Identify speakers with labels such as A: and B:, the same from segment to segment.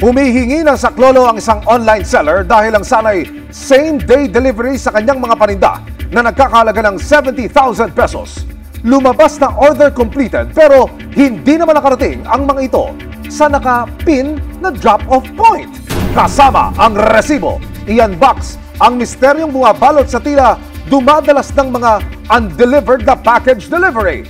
A: Humihingi ng saklolo ang isang online seller dahil ang sanay same-day delivery sa kanyang mga paninda na nagkakahalaga ng 70,000 pesos. Lumabas na order completed pero hindi naman nakarating ang mga ito sa naka-pin na drop-off point. Kasama ang resibo, i-unbox ang misteryong bumabalot sa tila dumadalas ng mga undelivered na package delivery.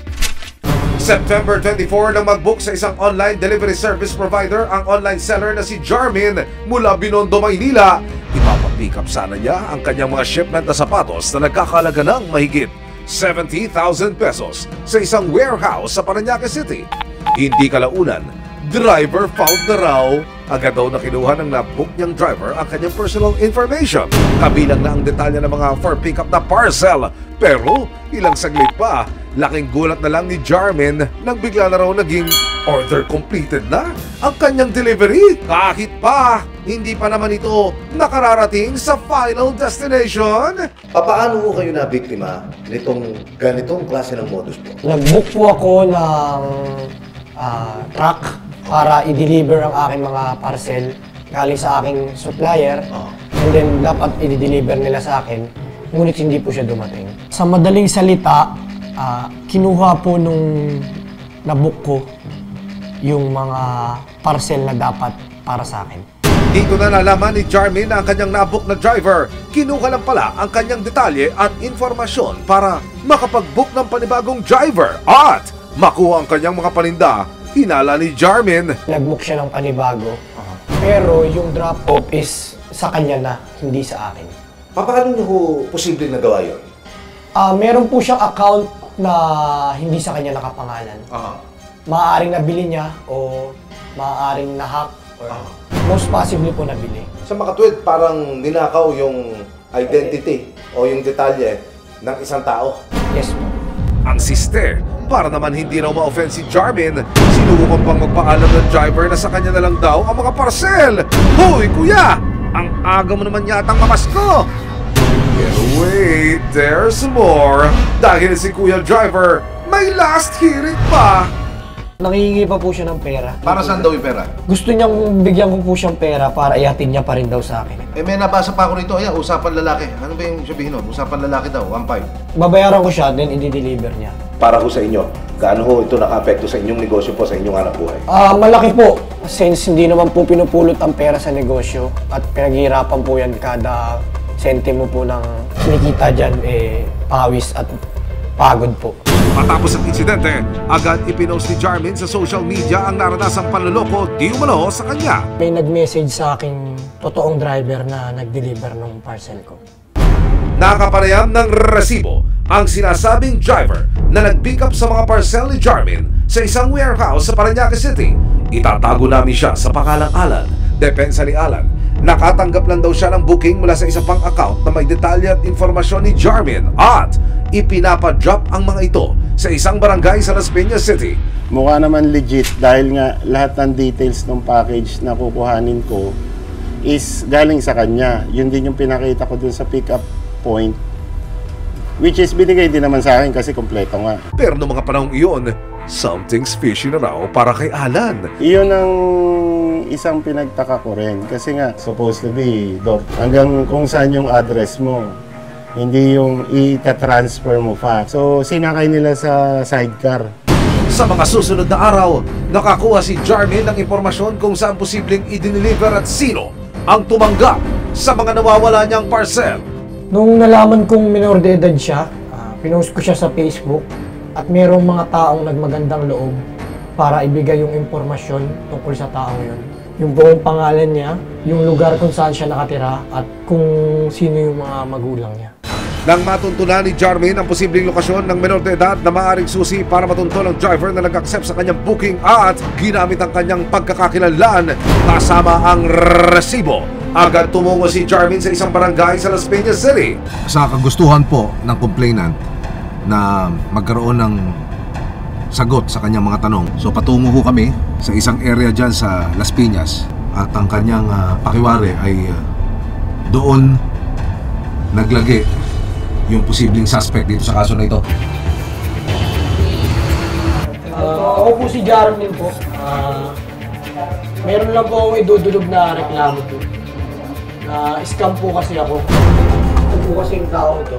A: September 24 nang mag-book sa isang online delivery service provider ang online seller na si Jarmin mula Binondo, Maynila. Ipapapick up sana niya ang kanyang mga shipment na sapatos na nagkakalaga ng mahigit 70,000 pesos sa isang warehouse sa Parañaque City. Hindi kalaunan, driver found na raw. Agad daw na kinuha ng na-book niyang driver ang kanyang personal information. Kabilang na ang detalye ng mga for pick-up na parcel. Pero ilang saglit pa, laking gulat na lang ni Jarmin nang bigla na raw naging order completed na ang kanyang delivery. Kahit pa, hindi pa naman ito nakararating sa final destination.
B: Paano po kayo na biktima nitong ganitong klase ng modus po?
C: Nag-book po ako ng truck para i-deliver ang aking mga parcel galing sa aking supplier. And then dapat i-deliver nila sa akin, ngunit hindi po siya dumating. Sa madaling salita, kinuha po nung na-book ko yung mga parcel na dapat para sa akin.
A: Dito na nalaman ni Jarmin na ang kanyang na-book na driver. Kinuha lang pala ang kanyang detalye at informasyon para makapag-book ng panibagong driver at makuha ang kanyang mga paninda. Hinala ni Jarmin.
C: Nag-book siya ng panibago, pero yung drop-off is sa kanya na, hindi sa akin.
B: Paano niyo po posibleng nagawa yun?
C: Meron po siyang account na hindi sa kanya nakapangalan. Maaaring nabili niya o maaaring na-hack or most possibly po nabili.
B: Sa makatwid, parang ninakaw yung identity o yung detalye ng isang tao.
C: Yes po.
A: Ang sister, para naman hindi raw ma-offend si Jarmin, sinubukan pang magpaalam ng driver na sa kanya na lang daw ang mga parcel. Hoy kuya, ang aga mo naman yatang mamasko. Pero wait, there's more. Dahil si kuya driver, may last hearing pa.
C: Nangihingi pa po siya ng pera.
B: Para saan daw yung pera?
C: Gusto niyang bigyan ko po siyang pera para ihatid niya pa rin daw sa akin.
B: May nabasa pa ako rito, usapan lalaki. Ano ba yung sabihin nun? Usapan lalaki daw, 1.5.
C: Babayaran ko siya, then i-deliver niya.
B: Para ho sa inyo, gaano ho ito naka-apekto sa inyong negosyo po, sa inyong hanap buhay?
C: Malaki po. Since hindi naman po pinupulot ang pera sa negosyo at pinaghihirapan po yan kada sentimo po ng kinikita dyan, pawis at pagod po.
A: Matapos ang insidente, agad ipinost ni Jarmin sa social media ang naranasang panloloko di umano sa kanya.
C: May nag-message sa aking totoong driver na nag-deliver ng parcel ko.
A: Nakapanayam ng resibo ang sinasabing driver na nag-pick up sa mga parcel ni Jarmin sa isang warehouse sa Parañaque City. Itatago namin siya sa pangalang Alan. Depensa ni Alan, nakatanggap lang daw siya ng booking mula sa isa pang account na may detalye at informasyon ni Jarmin at ipinapa-drop ang mga ito sa isang barangay sa Las Piñas City.
D: Mukha naman legit dahil nga lahat ng details ng package na kukuhanin ko is galing sa kanya. Yun din yung pinakita ko dun sa pick-up point, which is binigay din naman sa akin kasi kompleto nga.
A: Pero noong mga panahong iyon, something's fishy na raw para kay Alan.
D: Iyon ang isang pinagtaka ko rin kasi nga supposed to be hanggang kung saan yung address mo, hindi yung i-transfer mo pa. So sinakay nila sa sidecar.
A: Sa mga susunod na araw, nakakuha si Jarmin ng impormasyon kung saan posibleng i-deliver at sino ang tumanggap sa mga nawawala niyang parcel.
C: Nung nalaman kong minor de edad siya, pinost ko siya sa Facebook at merong mga taong nagmagandang loob para ibigay yung impormasyon tungkol sa taong yun. Yung buong pangalan niya, yung lugar kung saan siya nakatira at kung sino yung mga magulang niya.
A: Nang matuntunan ni Jarmin ang posibleng lokasyon ng menor de edad na maaaring susi para matuntun ang driver na nag-accept sa kanyang booking at ginamit ang kanyang pagkakakilanlan kasama ang resibo, agad tumungo si Jarmin sa isang barangay sa Las Piñas City.
E: Sa kagustuhan po ng complainant na magkaroon ng sagot sa kanyang mga tanong, so patungo ho kami sa isang area dyan sa Las Piñas at ang kanyang pakiwari ay doon naglagay yung posibleng suspect dito sa kaso na ito.
C: Ako po si Jarmin po. Meron lang po akong idudulog na reklamo po. Na scam po kasi ako. Ito po kasi yung tao to,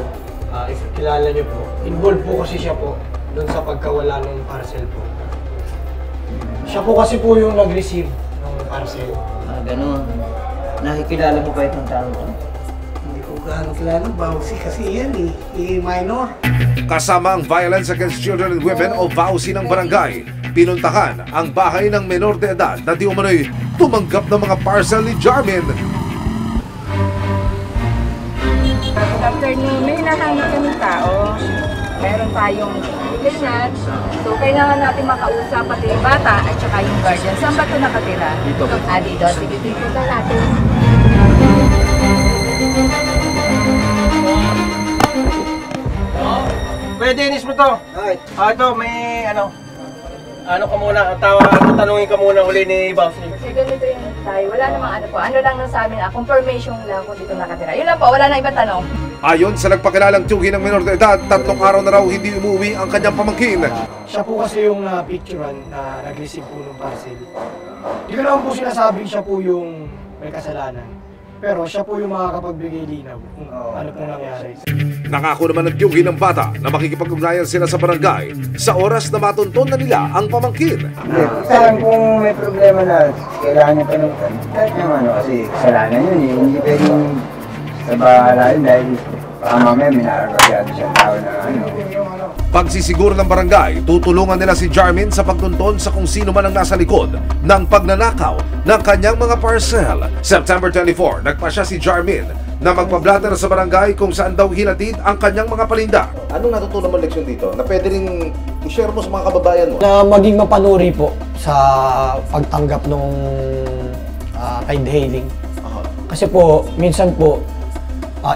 C: if kilala niyo po, involved po kasi siya po doon sa pagkawala ng parcel po. Siya po kasi po yung nag-receive ng parcel.
F: Ganun. Nakikilala mo ba itong tao to?
G: Hindi ko gaano kilala, Bawsi kasi yan minor.
A: Kasama ang Violence Against Children and Women o VAUSI ng barangay, pinuntahan ang bahay ng menor de edad na di umano'y tumanggap ng mga parcel ni Jarmin.
H: Good afternoon. May hinahanap kami tao. Meron tayong complainant. So, kailangan natin makausap pati yung bata at saka yung guardian. Saan ba ito nakatira? Dito. Dito. Sige, dito na natin.
I: Pwede, Dennis mo to. Okay. Ito, may ano ka muna, tanungin ka muna uli ni Boss.
H: Kasi ganito yung tayo. Wala namang ano po. Ano lang nang sa amin, confirmation lang kung dito nakatira. Yun lang po, wala na ibang tanong.
A: Ayon sa nagpakilalang tiyuhin ng menor de edad, 3 araw na raw hindi umuwi ang kanyang pamangkin.
C: Siya po kasi yung na-picturean na nag-receive po ng parcel. Hindi ko naman po sinasabing siya po yung may kasalanan. Pero siya po yung makakapagbigay linaw kung ano pong nangyari.
A: Nangako naman ng tiyuhin ng bata na makikipag-ugnayan sila sa barangay sa oras na matunton na nila ang pamangkin.
F: Saan kung may problema na kailangan niya panuntan, kahit naman kasi kasalanan yun eh. Hindi pwedeng sa bahala yun dahil baka mamaya may nakakasyado siyang tao na
A: Pagsisiguro ng barangay, tutulungan nila si Jarmin sa pagtunton sa kung sino man ang nasa likod ng pagnanakaw ng kanyang mga parcel. September 24, nagpasya si Jarmin na magpablatter sa barangay kung saan daw hinatid ang kanyang mga paninda.
B: Anong natutunan mo leksyon dito na pwede rin i-share mo sa mga kababayan mo?
C: Na maging mapanuri po sa pagtanggap ng ride hailing. Kasi po, minsan po,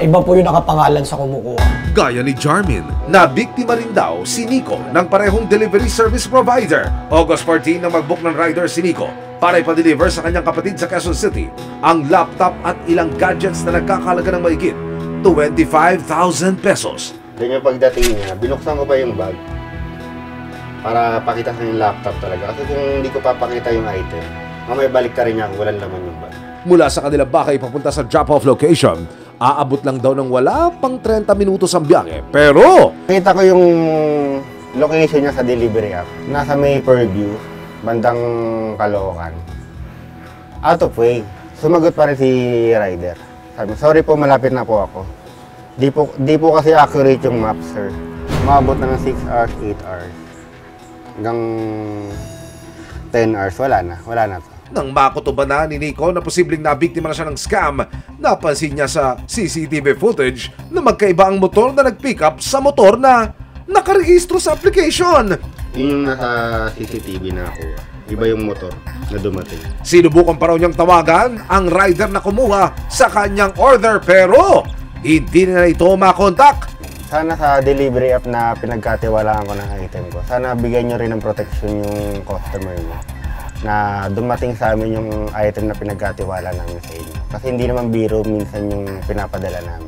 C: iba po yung nakapangalan sa kumukuha.
A: Gaya ni Jarmin, na biktima rin daw si Nico ng parehong delivery service provider. August 14 nang mag-book ng rider si Nico para ipa-deliver sa kanyang kapatid sa Quezon City ang laptop at ilang gadgets na nagkakalaga ng mahigit 25,000 pesos.
D: Then yung pagdating niya, binuksan ko pa yung bag para pakita sa yung laptop talaga. Kasi kung hindi ko papakita yung item, mamaya balik ka rin niya kung walang laman yung bag.
A: Mula sa kanilang bahay papunta sa drop-off location, aabot lang daw ng wala pang 30 minutos ang biyahe. Pero
D: Nakita ko yung location niya sa delivery app. Nasa may Purview, bandang Caloocan. Out of way. Sumagot pa rin si rider. Sabi, sorry po, malapit na po ako. Di po kasi accurate yung map, sir. Umabot na ng 6 hours, 8 hours. Hanggang 10 hours, wala na to.
A: nang makutuban na ni Nico na posibleng nabiktima na siya ng scam, napansin niya sa CCTV footage na magkaiba ang motor na nag-pick up sa motor na nakarehistro sa application.
D: Yung nasa CCTV na ako, iba yung motor na dumating.
A: Sinubukan pa raw niyang tawagan ang rider na kumuha sa kanyang order pero hindi na ito makontak.
D: Sana sa delivery app na pinagkatiwalaan ko ng item ko, sana bigyan nyo rin ng protection yung customer mo na dumating sa amin yung item na pinagkatiwala namin sa inyo. Kasi hindi naman biro minsan yung pinapadala namin.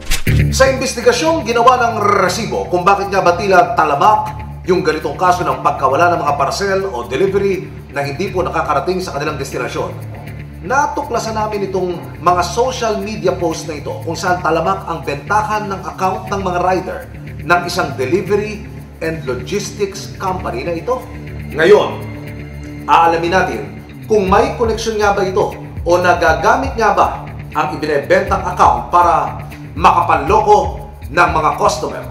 A: Sa investigasyong ginawa ng resibo kung bakit nga ba tila talamak yung ganitong kaso ng pagkawala ng mga parcel o delivery na hindi po nakakarating sa kanilang destinasyon, natuklasan namin itong mga social media post na ito kung saan talamak ang bentahan ng account ng mga rider ng isang delivery and logistics company na ito. Ngayon, aalamin natin kung may koneksyon nga ba ito o nagagamit nga ba ang ibinebentang account para makapanloko ng mga customer.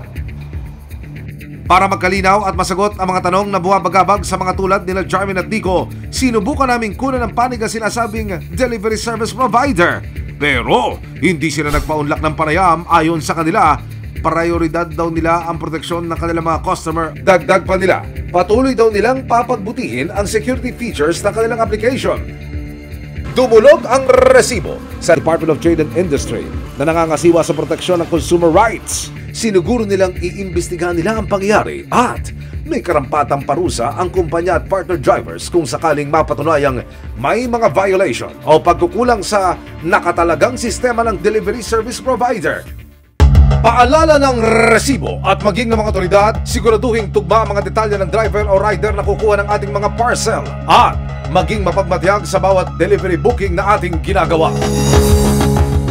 A: Para magkalinaw at masagot ang mga tanong na buwabagabag sa mga tulad nila Jarmin at Nico, sinubukan naming kunan ng panig ang sinasabing delivery service provider. Pero hindi sila nagpaunlak ng panayam. Ayon sa kanila, prioridad daw nila ang proteksyon ng kanilang mga customer. Dagdag pa nila, patuloy daw nilang papagbutihin ang security features ng kanilang application. Dumulog ang resibo sa Department of Trade and Industry na nangangasiwa sa proteksyon ng consumer rights. Sinuguro nilang iimbestigahan nila ang pangyayari at may karampatang parusa ang kumpanya at partner drivers kung sakaling mapatunayang may mga violation o pagkukulang sa nakatalagang sistema ng delivery service provider. Paalala ng resibo at maging ng mga otoridad, siguraduhin tugma ang mga detalye ng driver o rider na kukuha ng ating mga parcel at maging mapagmatiyag sa bawat delivery booking na ating ginagawa.